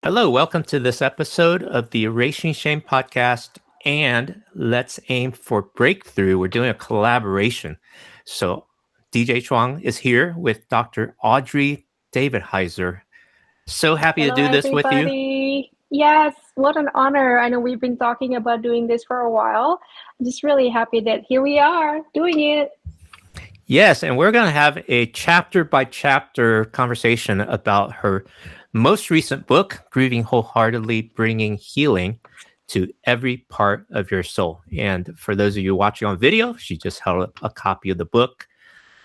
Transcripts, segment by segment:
Hello, welcome to this episode of the Erasing Shame podcast and Let's Aim for Breakthrough. We're doing a collaboration. So DJ Chuang is here with Dr. Audrey David Heiser. So happy to Hello, do this with you. everybody. Yes, what an honor. I know we've been talking about doing this for a while. I'm just really happy that here we are doing it. Yes, and we're going to have a chapter by chapter conversation about her most recent book, Grieving Wholeheartedly, Bringing Healing to Every Part of Your Soul. And for those of you watching on video, she just held up a copy of the book,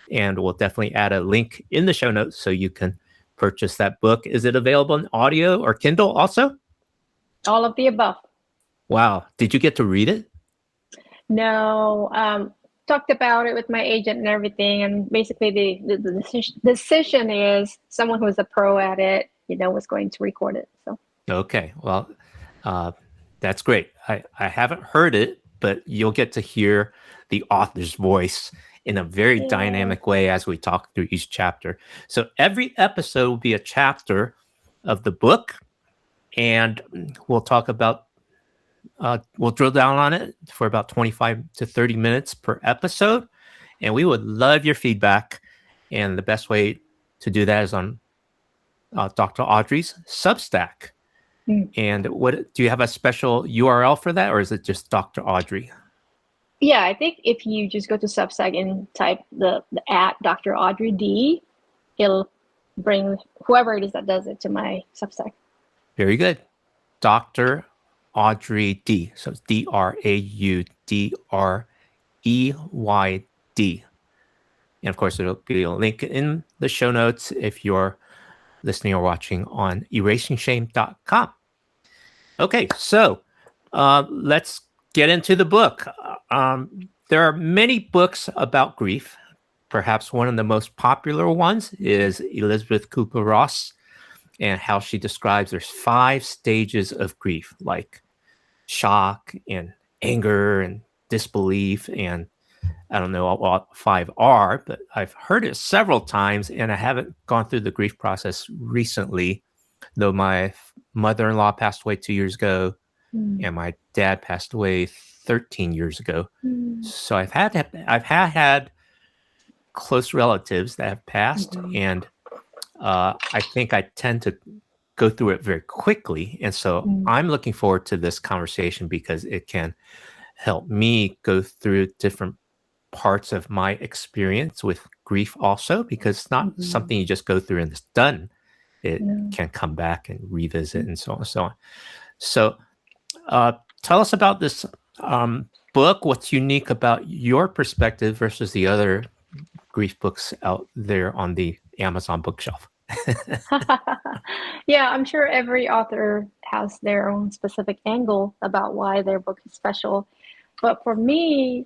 and we'll definitely add a link in the show notes so you can purchase that book. Is it available in audio or Kindle also? All of the above. Wow. Did you get to read it? No, talked about it with my agent and everything. And basically the decision is someone who's a pro at it, was going to record it. So Okay. Well, that's great. I haven't heard it, but you'll get to hear the author's voice in a very dynamic way as we talk through each chapter. So every episode will be a chapter of the book, and we'll talk about, we'll drill down on it for about 25 to 30 minutes per episode. And we would love your feedback. And the best way to do that is on Dr. Audrey's Substack. And what do you have a special URL for that, or is it just Dr. Audrey? yeah, I think if you just go to Substack and type the at Dr. Audrey D, it'll bring whoever it is that does it to my Substack. Very good. Dr. Audrey D. So it's DRAUDREYD. And of course, it'll be a link in the show notes if you're listening or watching on erasingshame.com. Okay, so let's get into the book. There are many books about grief. Perhaps one of the most popular ones is Elizabeth Kubler-Ross, and how she describes there's 5 stages of grief, like shock and anger and disbelief. And I don't know what 5 are, but I've heard it several times, and I haven't gone through the grief process recently, though my mother-in-law passed away 2 years ago, and my dad passed away 13 years ago. So I've had close relatives that have passed, and I think I tend to go through it very quickly. And so I'm looking forward to this conversation because it can help me go through different parts of my experience with grief also, because it's not something you just go through and it's done. It can come back and revisit and so on and so on. So tell us about this book. What's unique about your perspective versus the other grief books out there on the Amazon bookshelf? Yeah, I'm sure every author has their own specific angle about why their book is special. But for me,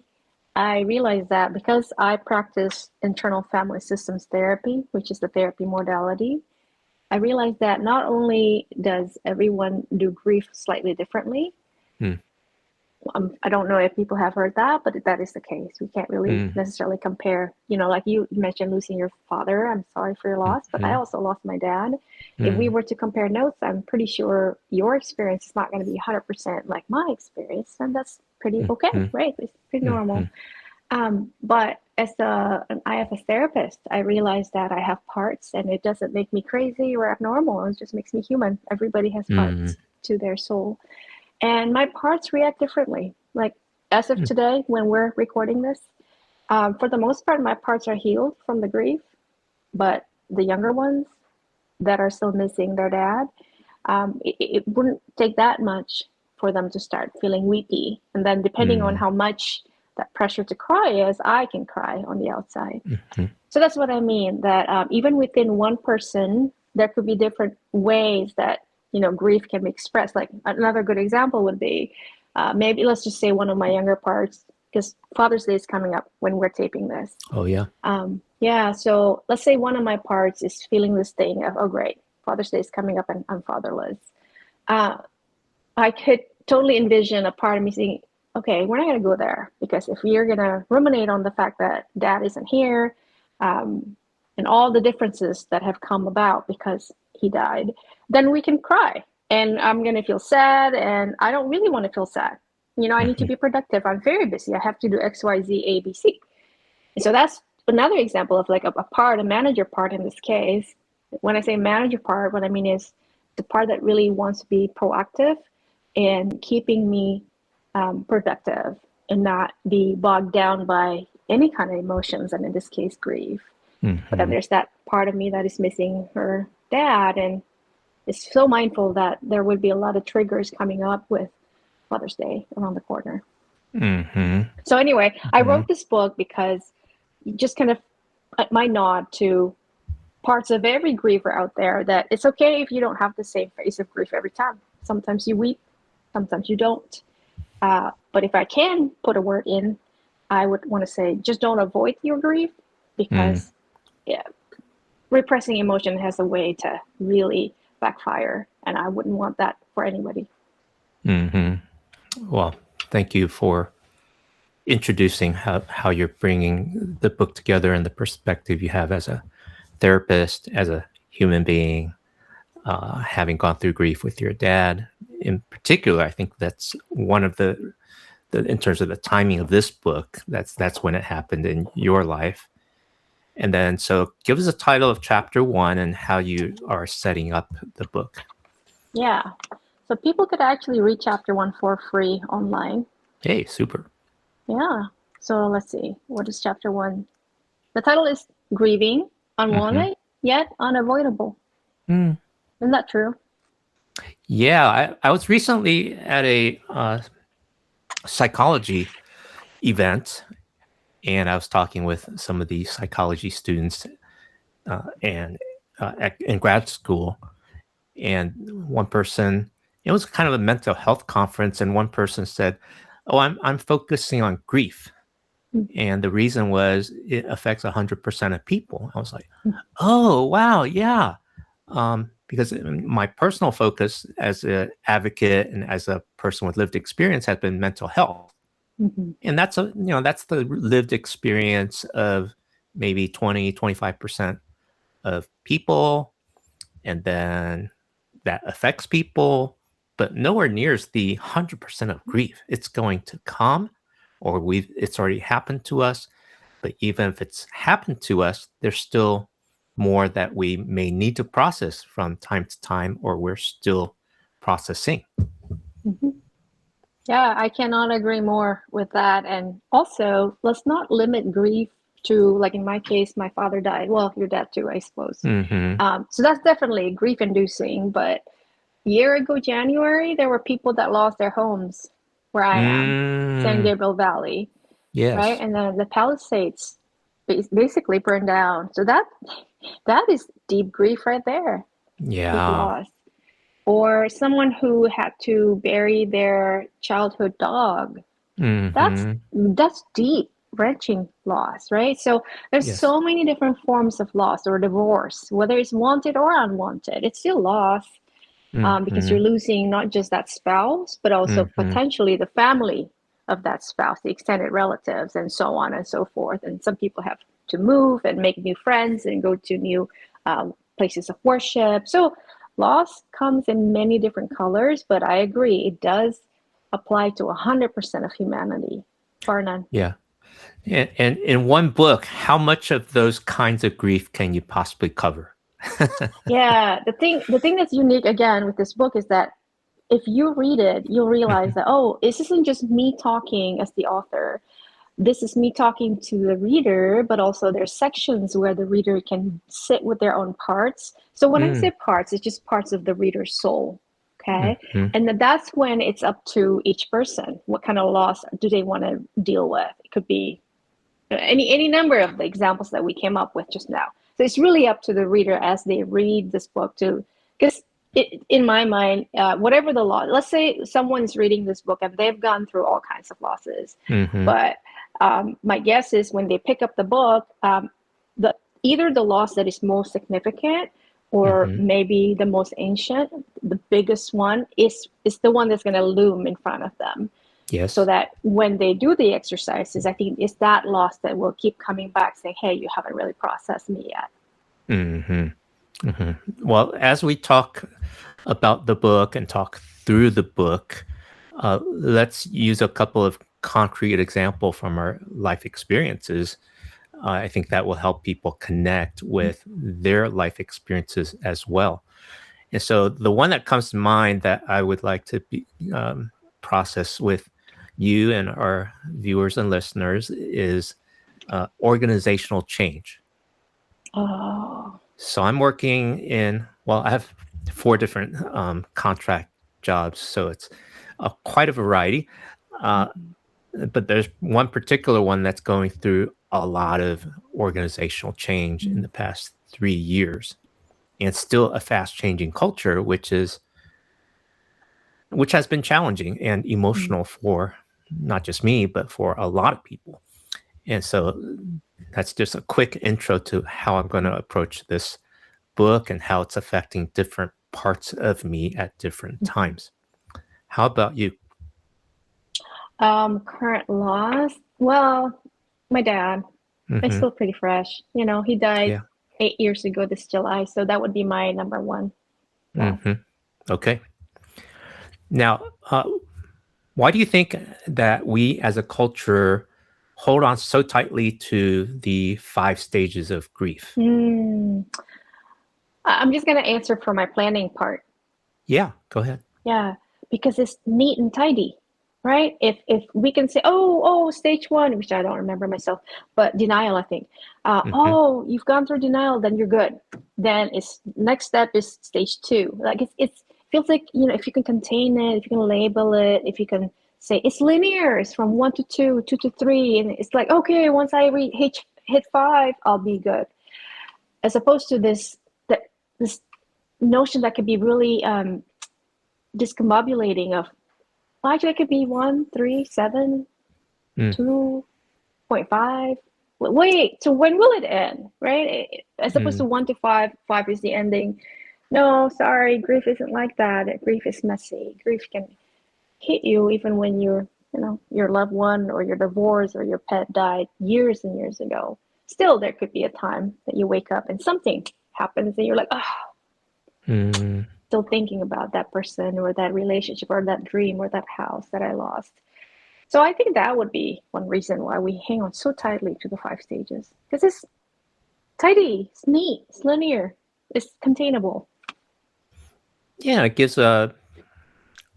I realized that because I practice internal family systems therapy, which is the therapy modality, I realized that not only does everyone do grief slightly differently, I don't know if people have heard that, but that is the case. We can't really necessarily compare. Like you mentioned losing your father. I'm sorry for your loss, but I also lost my dad. If we were to compare notes, I'm pretty sure your experience is not going to be 100% like my experience, and that's pretty okay, right? It's pretty normal. But as an IFS therapist, I realized that I have parts, and it doesn't make me crazy or abnormal. It just makes me human. Everybody has parts to their soul. And my parts react differently. Like as of today, when we're recording this, for the most part, my parts are healed from the grief. But the younger ones that are still missing their dad, it wouldn't take that much for them to start feeling weepy. And then depending on how much that pressure to cry is, I can cry on the outside. So that's what I mean, that even within one person, there could be different ways that grief can be expressed. Like another good example would be maybe let's just say one of my younger parts, because Father's Day is coming up when we're taping this. Oh, yeah. Yeah. So let's say one of my parts is feeling this thing of, oh, great, Father's Day is coming up and I'm fatherless. I could totally envision a part of me saying, okay, we're not going to go there, because if you're going to ruminate on the fact that dad isn't here and all the differences that have come about because he died, then we can cry and I'm going to feel sad, and I don't really want to feel sad. I need to Mm-hmm. be productive. I'm very busy. I have to do X, Y, Z, A, B, C. And so that's another example of like a manager part in this case. When I say manager part, what I mean is the part that really wants to be proactive in keeping me productive and not be bogged down by any kind of emotions, and in this case, grief. But then Mm-hmm. there's that part of me that is missing her dad, and is so mindful that there would be a lot of triggers coming up with Mother's Day around the corner. Mm-hmm. So anyway, I Mm-hmm. wrote this book because just kind of my nod to parts of every griever out there, that it's okay if you don't have the same face of grief every time. Sometimes you weep, sometimes you don't. But if I can put a word in, I would want to say just don't avoid your grief, because yeah, repressing emotion has a way to really backfire, and I wouldn't want that for anybody. Mm-hmm. Well, thank you for introducing how you're bringing the book together and the perspective you have as a therapist, as a human being, having gone through grief with your dad. In particular, I think that's one of the in terms of the timing of this book, that's when it happened in your life. And then, so give us a title of chapter 1 and how you are setting up the book. Yeah. So people could actually read chapter 1 for free online. Hey, super. Yeah. So let's see. What is chapter 1? The title is Grieving, Mm-hmm. Unwanted, Yet Unavoidable. Mm. Isn't that true? Yeah, I was recently at a psychology event, and I was talking with some of the psychology students and in grad school. And one person, it was kind of a mental health conference, and one person said, "Oh, I'm focusing on grief." And the reason was it affects 100% of people. I was like, oh, wow, yeah. Because my personal focus as an advocate and as a person with lived experience has been mental health. Mm-hmm. And that's the lived experience of maybe 20-25% of people. And then that affects people, but nowhere near the 100% of grief. It's going to come, or it's already happened to us. But even if it's happened to us, there's still more that we may need to process from time to time, or we're still processing. Mm-hmm. Yeah, I cannot agree more with that. And also, let's not limit grief to, like in my case, my father died. Well, your dad too, I suppose. Mm-hmm. So that's definitely grief inducing. But a year ago, January, there were people that lost their homes where I am, San Mm, Gabriel Valley, right? yes. And then the Palisades basically burned down. So that is deep grief right there, deep Yeah. loss. Or someone who had to bury their childhood dog. That's Mm-hmm. that's deep, wrenching loss, right? So there's Yes. so many different forms of loss, or divorce, whether it's wanted or unwanted. It's still loss, because Mm-hmm. you're losing not just that spouse, but also Mm-hmm. potentially the family of that spouse, the extended relatives, and so on and so forth. And some people have to move and make new friends and go to new places of worship. So loss comes in many different colors, but I agree, it does apply to 100% of humanity, bar none. Yeah. And in one book, how much of those kinds of grief can you possibly cover? Yeah, the thing that's unique again with this book is that if you read it, you'll realize that, oh, this isn't just me talking as the author. This is me talking to the reader, but also there's sections where the reader can sit with their own parts. So when I Mm, say parts, it's just parts of the reader's soul. Okay. mhm. And then that's when it's up to each person. What kind of loss do they want to deal with? It could be any number of the examples that we came up with just now. So it's really up to the reader as they read this book to, because in my mind, whatever the loss, let's say someone's reading this book and they've gone through all kinds of losses, Mhm. but my guess is when they pick up the book, the either the loss that is most significant or Mhm. maybe the most ancient, the biggest one is the one that's going to loom in front of them, so Yes. that when they do the exercises, I think it's that loss that will keep coming back saying, hey, you haven't really processed me yet. Mhm. Mhm. Well, as we talk about the book and talk through the book, let's use a couple of concrete example from our life experiences. I think that will help people connect with their life experiences as well. And so the one that comes to mind that I would like to process with you and our viewers and listeners is organizational change. Oh. So I'm working in, well, I have 4 different contract jobs, so it's quite a variety. But there's one particular one that's going through a lot of organizational change in the past 3 years. And it's still a fast changing culture, which has been challenging and emotional for not just me, but for a lot of people. And so that's just a quick intro to how I'm going to approach this book and how it's affecting different parts of me at different times. How about you? Current loss. Well, my dad. It's still pretty fresh. You know, he died 8 years ago this July, so that would be my number one. Okay. Now, why do you think that we as a culture hold on so tightly to the 5 stages of grief? I'm just gonna answer for my planning part. Yeah, go ahead. Yeah, because it's neat and tidy, right? If we can say, oh, stage 1, which I don't remember myself, but denial, I think. Oh, you've gone through denial, then you're good. Then it's next step is stage 2. Like it feels like, you know, if you can contain it, if you can label it, if you can say it's linear, it's from 1 to 2, 2 to 3, and it's like, okay, once I hit 5, I'll be good. As opposed to this notion that could be really discombobulating of, well, actually, it could be 1, 3, 7, 2.5. Wait, so when will it end, right? As opposed to 1 to 5, 5 is the ending. No, sorry, grief isn't like that. Grief is messy. Grief can hit you even when you're, you know, your loved one or your divorce or your pet died years and years ago. Still, there could be a time that you wake up and something happens and you're like, still thinking about that person or that relationship or that dream or that house that I lost. So I think that would be one reason why we hang on so tightly to the 5 stages, because it's tidy, it's neat, it's linear, it's containable. Yeah, it gives a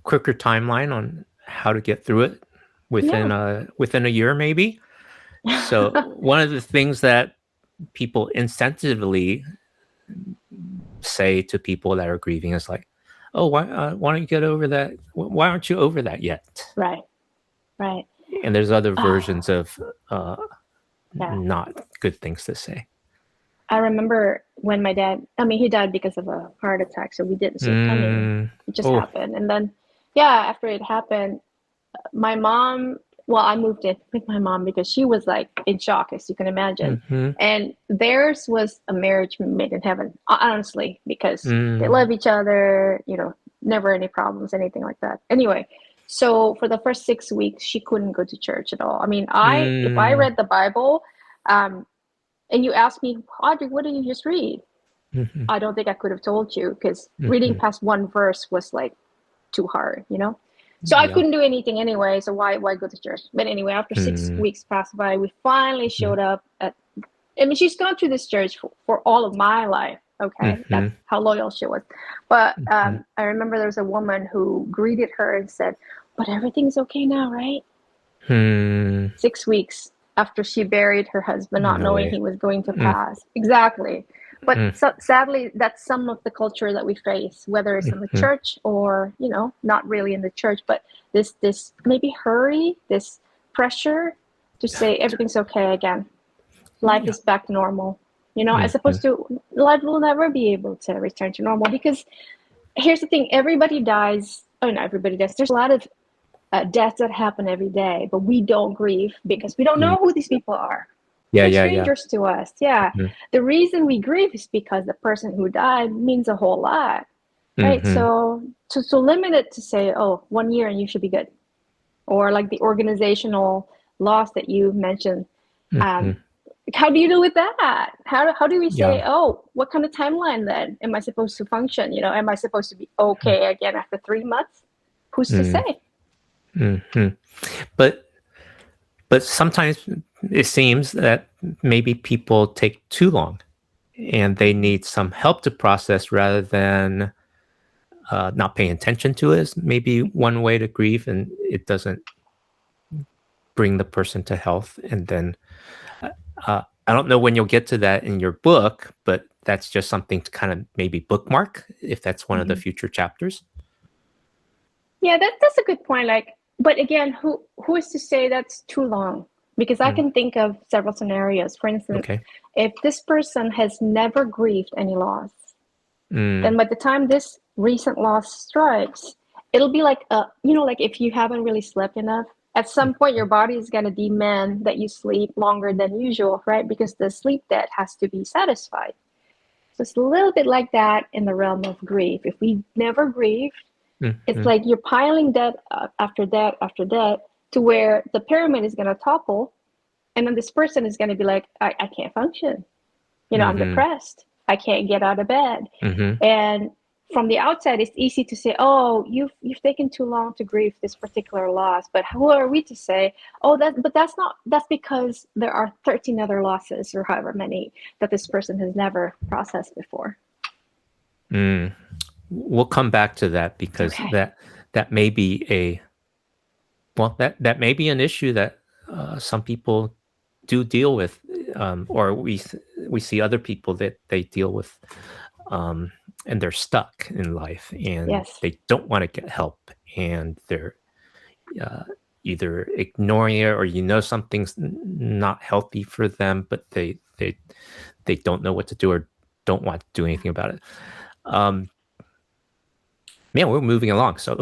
quicker timeline on how to get through it within a year, maybe. So one of the things that people instinctively say to people that are grieving is like, "Oh, why don't you get over that? Why aren't you over that yet?" Right. And there's other versions of not good things to say. I remember when my dad, I mean, he died because of a heart attack, so we didn't see it coming. It just happened. And then, after it happened, my mom, well, I moved in with my mom because she was like in shock, as you can imagine. And theirs was a marriage made in heaven, honestly, because they love each other, you know, never any problems, anything like that. Anyway, so for the first 6 weeks, she couldn't go to church at all. I mean, if I read the Bible, and you asked me, Audrey, what did you just read? I don't think I could have told you, because reading past one verse was like too hard, you know? So I couldn't do anything anyway, so why go to church? But anyway, after 6 weeks passed by, we finally showed up at, I mean, she's gone through this church for all of my life, okay? That's how loyal she was. But I remember there was a woman who greeted her and said, but everything's okay now, right? 6 weeks after she buried her husband, not knowing he was going to pass. Exactly. But sadly, that's some of the culture that we face, whether it's in the church or, you know, not really in the church, but this maybe hurry, this pressure to say everything's okay again. Life is back to normal, you know, as opposed to life will never be able to return to normal. Because here's the thing, everybody dies. Oh, not everybody dies. There's a lot of deaths that happen every day, but we don't grieve because we don't know who these people are. They're strangers to us. The reason we grieve is because the person who died means a whole lot, right? So to limit it to say, oh, 1 year and you should be good, or like the organizational loss that you mentioned, How do you deal with that? How do we Yeah. say, oh, what kind of timeline then am I supposed to function? Am I supposed to be okay again after 3 months? Who's to Mm, say? hmm But sometimes it seems that maybe people take too long, and they need some help to process rather than not paying attention to it. Is maybe one way to grieve, and it doesn't bring the person to health. And then I don't know when you'll get to that in your book, but that's just something to kind of maybe bookmark if that's one of the future chapters. Yeah, that's a good point. Like, but again, who is to say that's too long? Because I can think of several scenarios. For instance, Okay. if this person has never grieved any loss, then Mm, by the time this recent loss strikes, it'll be like like if you haven't really slept enough, at some point your body is going to demand that you sleep longer than usual, right? Because the sleep debt has to be satisfied. So it's a little bit like that in the realm of grief. If we never grieve, it's like you're piling debt after debt after debt to where the pyramid is going to topple, and then this person is going to be like, I can't function. I'm depressed. I can't get out of bed. And from the outside, it's easy to say, oh, you've taken too long to grieve this particular loss. But who are we to say, oh, that's because there are 13 other losses or however many that this person has never processed before. We'll come back to that because Okay. that may be that may be an issue that some people do deal with, or we see other people that they deal with, and they're stuck in life and Yes. they don't want to get help, and they're either ignoring it, or something's not healthy for them, but they don't know what to do or don't want to do anything about it. Man, we're moving along. So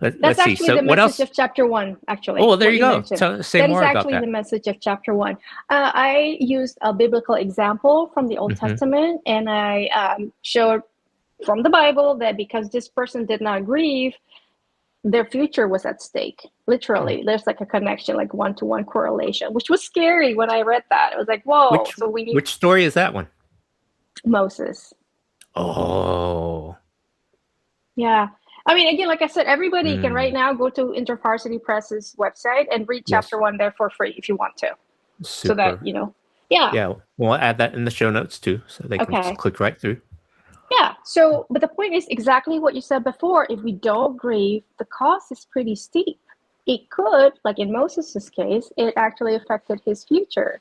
That's let's see. actually So the what message else? of chapter 1, actually, Oh, there what you you go. mentioned. Say That is more about actually that. the message of chapter 1. I used a biblical example from the Old Testament, and I showed from the Bible that because this person did not grieve, their future was at stake. Literally, there's like a connection, like one-to-one correlation, which was scary when I read that. It was like, whoa, so we need Which story is that one? Moses. Oh. Yeah. I mean, again, like I said, everybody can right now go to InterVarsity Press's website and read chapter Yes. 1 there for free if you want to. Super. So that, yeah. Yeah, we'll add that in the show notes too, so they can just Okay. click right through. Yeah. So, but the point is exactly what you said before. If we don't grieve, the cost is pretty steep. It could, like in Moses' case, it actually affected his future.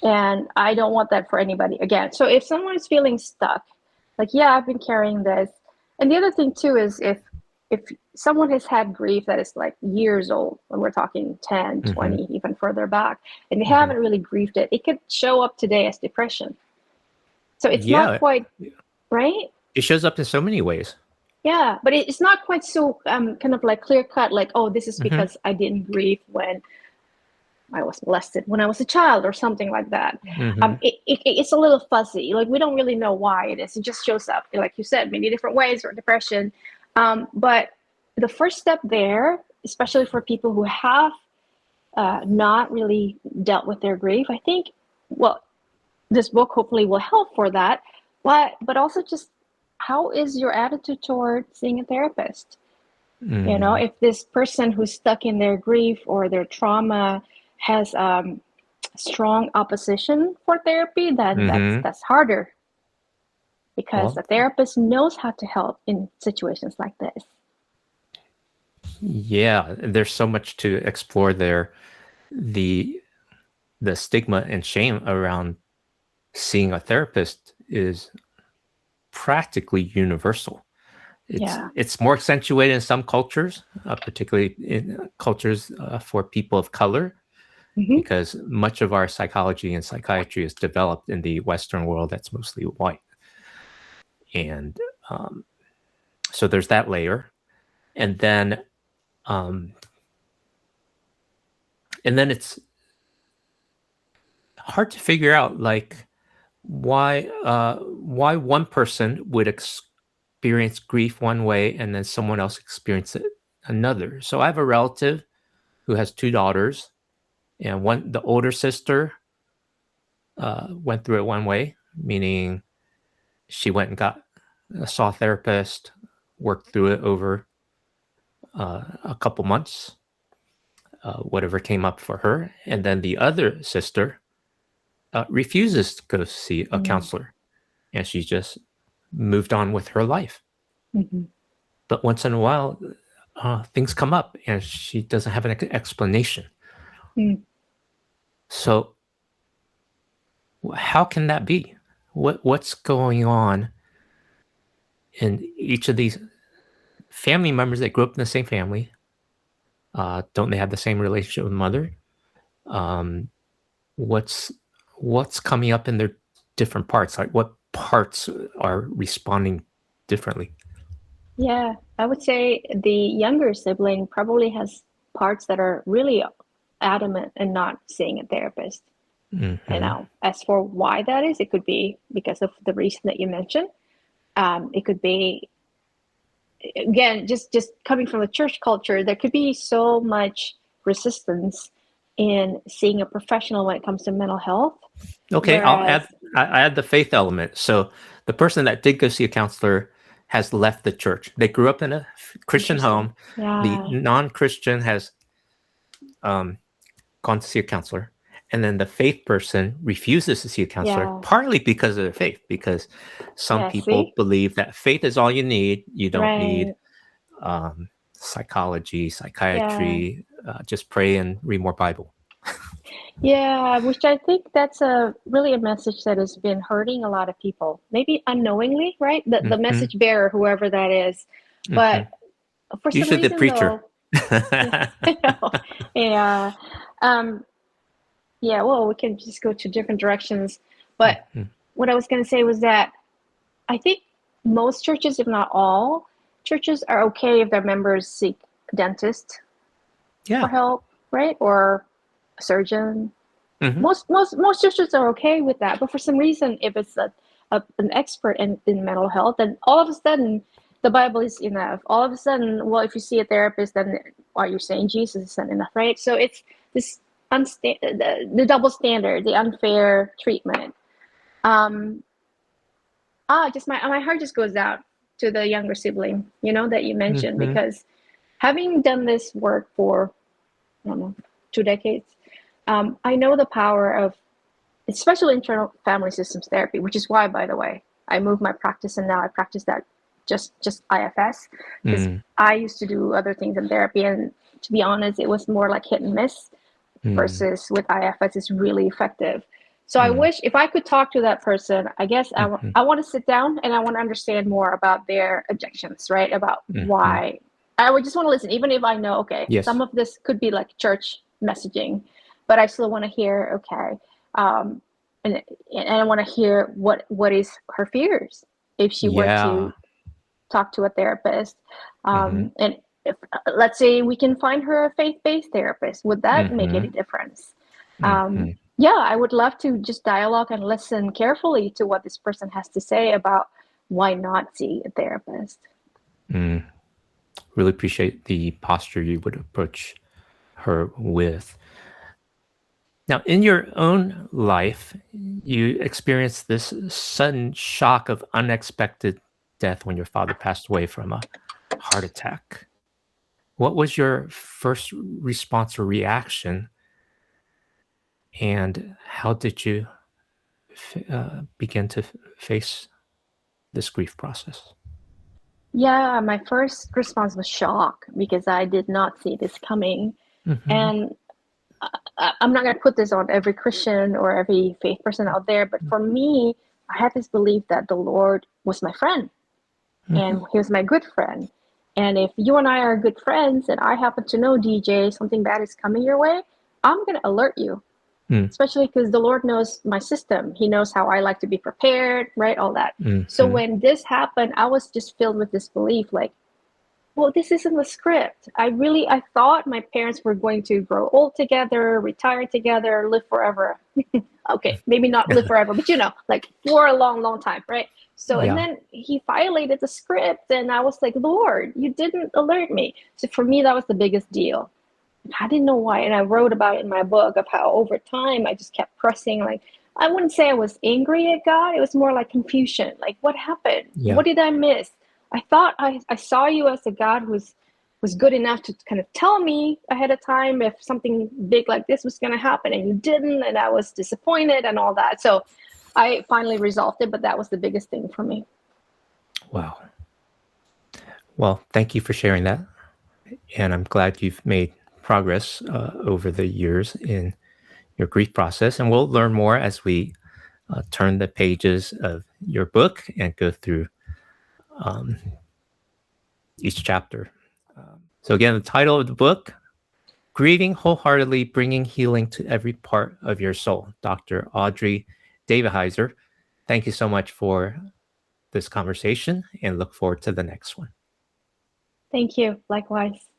And I don't want that for anybody again. So if someone is feeling stuck, like, yeah, I've been carrying this. And the other thing too is if someone has had grief that is like years old, when we're talking 10, 20, even further back, and they haven't really grieved it, it could show up today as depression. So it's not quite, right? It shows up in so many ways. Yeah, but it's not quite so kind of like clear cut, like, oh, this is because I didn't grieve when I was molested when I was a child or something like that. It's a little fuzzy. Like, we don't really know why it is. It just shows up, like you said, many different ways, or depression. But the first step there, especially for people who have not really dealt with their grief, I think, well, this book hopefully will help for that. But also just, how is your attitude toward seeing a therapist? If this person who's stuck in their grief or their trauma has strong opposition for therapy, then that's harder, because the therapist knows how to help in situations like this. Yeah, there's so much to explore there. The stigma and shame around seeing a therapist is practically universal. It's more accentuated in some cultures, particularly in cultures for people of color, because much of our psychology and psychiatry is developed in the Western world that's mostly white. And so there's that layer. And then it's hard to figure out, like, why one person would experience grief one way and then someone else experience it another. So I have a relative who has two daughters, and the older sister went through it one way, meaning she went and saw a therapist, worked through it over a couple months, whatever came up for her. And then the other sister refuses to go see a counselor, and she just moved on with her life. Mm-hmm. But once in a while, things come up, and she doesn't have an explanation. So how can that be? What's going on in each of these family members that grew up in the same family? Don't they have the same relationship with mother? What's coming up in their different parts? Like, what parts are responding differently? Yeah, I would say the younger sibling probably has parts that are really adamant and not seeing a therapist. Mm-hmm. And now, as for why that is, it could be because of the reason that you mentioned. It could be, again, just coming from the church culture, there could be so much resistance in seeing a professional when it comes to mental health. Okay, Whereas, I add the faith element. So the person that did go see a counselor has left the church. They grew up in a Christian home. Yeah. The non-Christian has gone to see a counselor. And then the faith person refuses to see a counselor, partly because of their faith, because some people believe that faith is all you need. You don't need psychology, psychiatry. Just pray and read more Bible. Yeah, which I think that's really a message that has been hurting a lot of people, maybe unknowingly, right? The message bearer, whoever that is. But for usually some reason, the preacher. Yeah. Yeah, well, we can just go to different directions. But what I was going to say was that I think most churches, if not all, churches are okay if their members seek a dentist for help, right? Or a surgeon. Most churches are okay with that. But for some reason, if it's an expert in mental health, then all of a sudden the Bible is enough. All of a sudden, well, if you see a therapist, then are you saying Jesus isn't enough, right? So it's this the double standard, the unfair treatment. Just my heart just goes out to the younger sibling, that you mentioned, because having done this work for, I don't know, 2 decades, I know the power of, especially internal family systems therapy, which is why, by the way, I moved my practice and now I practice that just IFS, because I used to do other things in therapy, and to be honest, it was more like hit and miss. Versus with IFS, it's really effective. So I wish if I could talk to that person, I guess I want to sit down and I want to understand more about their objections, right? About why. I would just want to listen, even if I know, okay, some of this could be like church messaging, but I still want to hear, okay, and I want to hear what is her fears if she were to talk to a therapist, and if, let's say we can find her a faith-based therapist, would that make any difference? Yeah, I would love to just dialogue and listen carefully to what this person has to say about why not see a therapist. Really appreciate the posture you would approach her with. Now, in your own life, you experienced this sudden shock of unexpected death when your father passed away from a heart attack. What was your first response or reaction, and how did you begin to face this grief process? Yeah, my first response was shock because I did not see this coming. And I'm not going to put this on every Christian or every faith person out there, but for me, I had this belief that the Lord was my friend and he was my good friend. And if you and I are good friends and I happen to know, DJ, something bad is coming your way, I'm going to alert you, especially because the Lord knows my system. He knows how I like to be prepared, right? All that. So when this happened, I was just filled with this belief, like, well, this isn't the script. I thought my parents were going to grow old together, retire together, live forever. Okay, maybe not live forever, but like for a long, long time, right? So, and then he violated the script, and I was like, Lord, you didn't alert me. So for me, that was the biggest deal. I didn't know why, and I wrote about it in my book of how over time I just kept pressing, like, I wouldn't say I was angry at God. It was more like confusion. Like, what happened? Yeah. What did I miss? I thought I saw you as a God was good enough to kind of tell me ahead of time if something big like this was going to happen, and you didn't, and I was disappointed and all that. So I finally resolved it, but that was the biggest thing for me. Wow. Well, thank you for sharing that. And I'm glad you've made progress over the years in your grief process. And we'll learn more as we turn the pages of your book and go through um, each chapter. So, again, the title of the book, Grieving Wholeheartedly, Bringing Healing to Every Part of Your Soul. Dr. Audrey Davidheiser, thank you so much for this conversation and look forward to the next one. Thank you. Likewise.